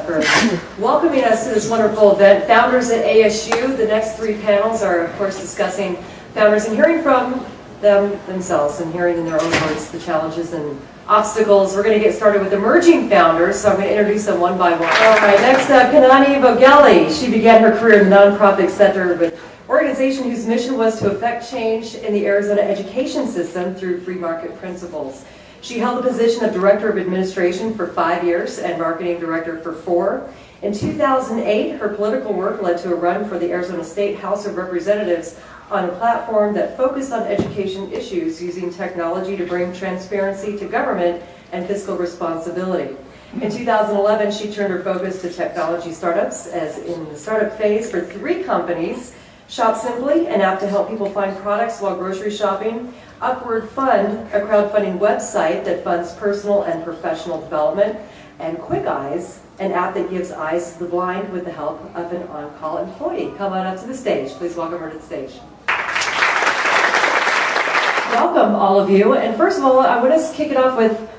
for welcoming us to this wonderful event. Founders at ASU. The next three panels are, of course, discussing founders and hearing from them themselves and hearing in their own words the challenges and obstacles. We're going to get started with emerging founders, so I'm going to introduce them one by one. All right, next up, Kanani Voegeli. She began her career in the nonprofit sector with an organization whose mission was to effect change in the Arizona education system through free market principles. She held the position of Director of Administration for 5 years and Marketing Director for 4. In 2008, her political work led to a run for the Arizona State House of Representatives on a platform that focused on education issues using technology to bring transparency to government and fiscal responsibility. In 2011, she turned her focus to technology startups, as in the startup phase for 3 companies: Shop Simply, an app to help people find products while grocery shopping; Upward Fund, a crowdfunding website that funds personal and professional development; and Quick Eyes, an app that gives eyes to the blind with the help of an on-call employee. Come on up to the stage. Please welcome her to the stage. Welcome, all of you. And first of all, I want to kick it off with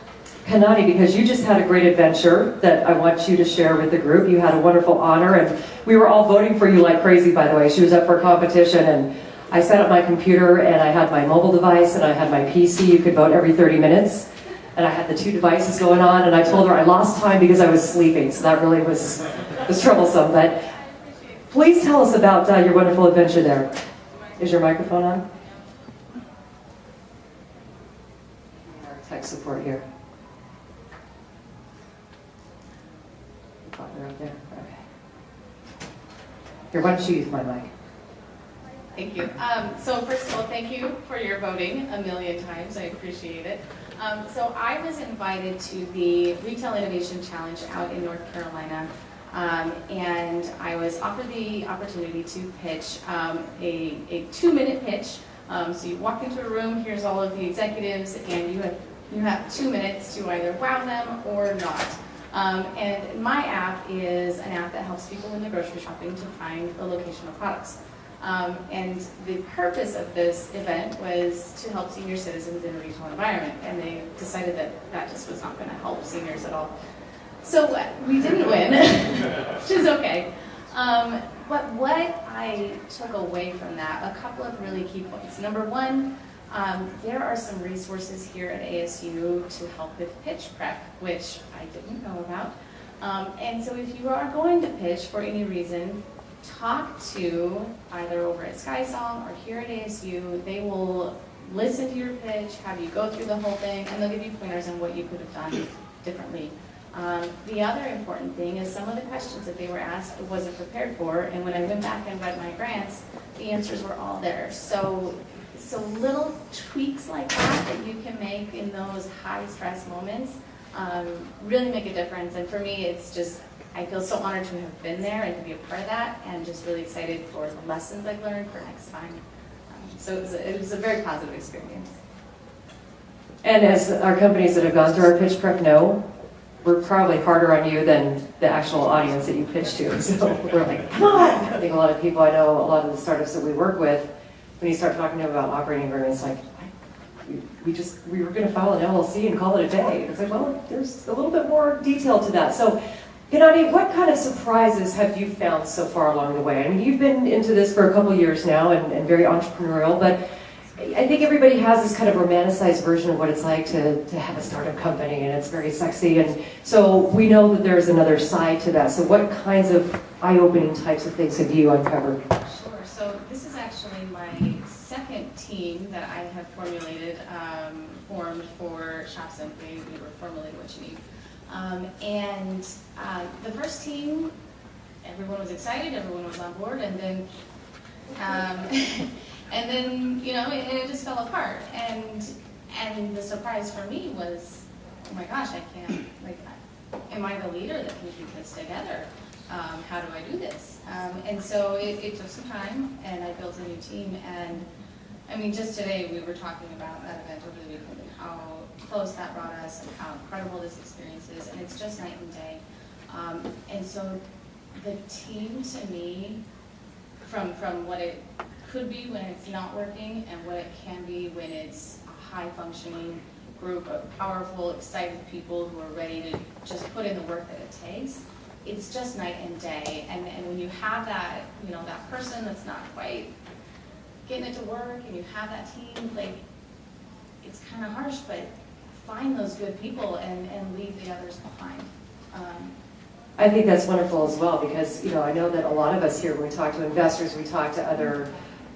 Kanani, because you just had a great adventure that I want you to share with the group. You had a wonderful honor, and we were all voting for you like crazy, by the way. She was up for a competition, and I set up my computer, and I had my mobile device, and I had my PC. You could vote every 30 minutes. And I had the 2 devices going on, and I told her I lost time because I was sleeping, so that really was troublesome. But please tell us about your wonderful adventure there. Is your microphone on? Our tech support here. Right there. Okay. Here, why don't you use my mic? Thank you. So first of all, thank you for your voting a million times. I appreciate it. So I was invited to the Retail Innovation Challenge out in North Carolina, and I was offered the opportunity to pitch a 2-minute pitch. So you walk into a room, here's all of the executives, and you have 2 minutes to either wow them or not. And my app is an app that helps people in the grocery shopping to find the location of products. And the purpose of this event was to help senior citizens in a retail environment, and they decided that that just was not going to help seniors at all. So we didn't win, which is okay. But what I took away from that, a couple of really key points. Number one, there are some resources here at ASU to help with pitch prep, which I didn't know about. And so if you are going to pitch for any reason, talk to either over at SkySong or here at ASU. They will listen to your pitch, have you go through the whole thing, and they'll give you pointers on what you could have done differently. The other important thing is some of the questions that they were asked I wasn't prepared for, and when I went back and read my grants, the answers were all there. So little tweaks like that you can make in those high stress moments really make a difference. And for me, it's just, I feel so honored to have been there and to be a part of that, and just really excited for the lessons I've learned for next time. So it was a very positive experience. And as our companies that have gone through our pitch prep know, we're probably harder on you than the actual audience that you pitch to. So we're like, come on! I think a lot of people I know, a lot of the startups that we work with, when you start talking to them about operating agreements, like, we were going to file an LLC and call it a day. It's like, well, there's a little bit more detail to that. So, Kanani, what kind of surprises have you found so far along the way? I mean, you've been into this for a couple years now and very entrepreneurial, but I think everybody has this kind of romanticized version of what it's like to have a startup company, and it's very sexy. And so we know that there's another side to that. So what kinds of eye-opening types of things have you uncovered? Sure. So this is actually my second team that I have formed for Shop Simply. We were formulated what you need. And the first team, everyone was excited, everyone was on board, and then you know, it just fell apart. And the surprise for me was, oh my gosh, I can't, like, am I the leader that can keep this together? How do I do this? And so it took some time, and I built a new team. And I mean, just today we were talking about that event over the weekend and how close that brought us and how incredible this experience is, and it's just night and day. And so the team, to me, from what it could be when it's not working and what it can be when it's a high-functioning group of powerful, excited people who are ready to just put in the work that it takes, it's just night and day. And when you have that, you know, that person that's not quite getting it to work, and you have that team, like, it's kind of harsh, but find those good people and leave the others behind. I think that's wonderful as well, because, you know, I know that a lot of us here, when we talk to investors, we talk to other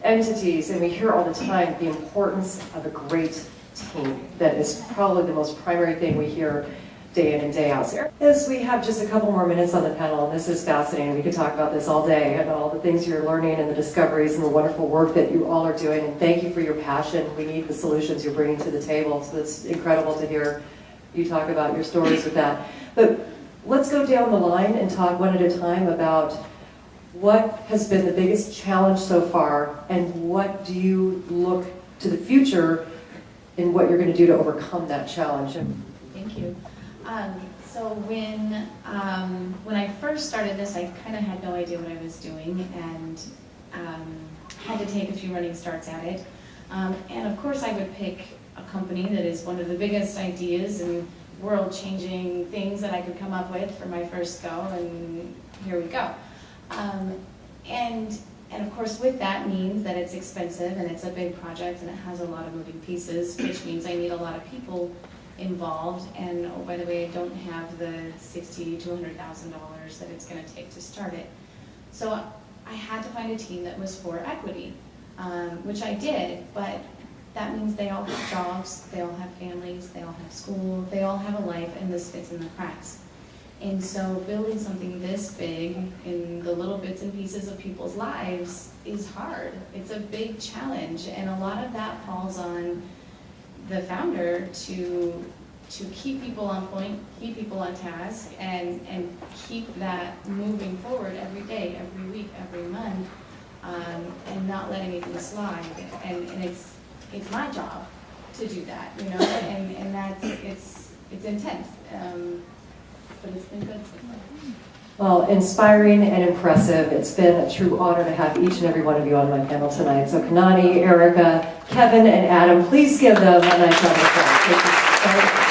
entities, and we hear all the time the importance of a great team. That is probably the most primary thing we hear day in and day out. As we have just a couple more minutes on the panel, and this is fascinating. We could talk about this all day, and all the things you're learning and the discoveries and the wonderful work that you all are doing. And thank you for your passion. We need the solutions you're bringing to the table. So it's incredible to hear you talk about your stories with that. But let's go down the line and talk one at a time about what has been the biggest challenge so far, and what do you look to the future in what you're going to do to overcome that challenge. Thank you. So when I first started this, I kind of had no idea what I was doing, and had to take a few running starts at it. And of course I would pick a company that is one of the biggest ideas and world-changing things that I could come up with for my first go, and here we go. And of course with that means that it's expensive, and it's a big project, and it has a lot of moving pieces, which means I need a lot of people involved. And oh, by the way, I don't have the $60,000 to $100,000 that it's going to take to start it. So I had to find a team that was for equity, which I did, but that means they all have jobs, they all have families, they all have school, they all have a life, and this fits in the cracks. And so building something this big in the little bits and pieces of people's lives is hard. It's a big challenge, and a lot of that falls on the founder to keep people on point, keep people on task, and keep that moving forward every day, every week, every month, and not let anything slide. And it's my job to do that, you know, and that's, it's intense, but it's been good so far. Well, inspiring and impressive. It's been a true honor to have each and every one of you on my panel tonight. So Kanani, Erica, Kevin, and Adam, please give them a nice round of applause.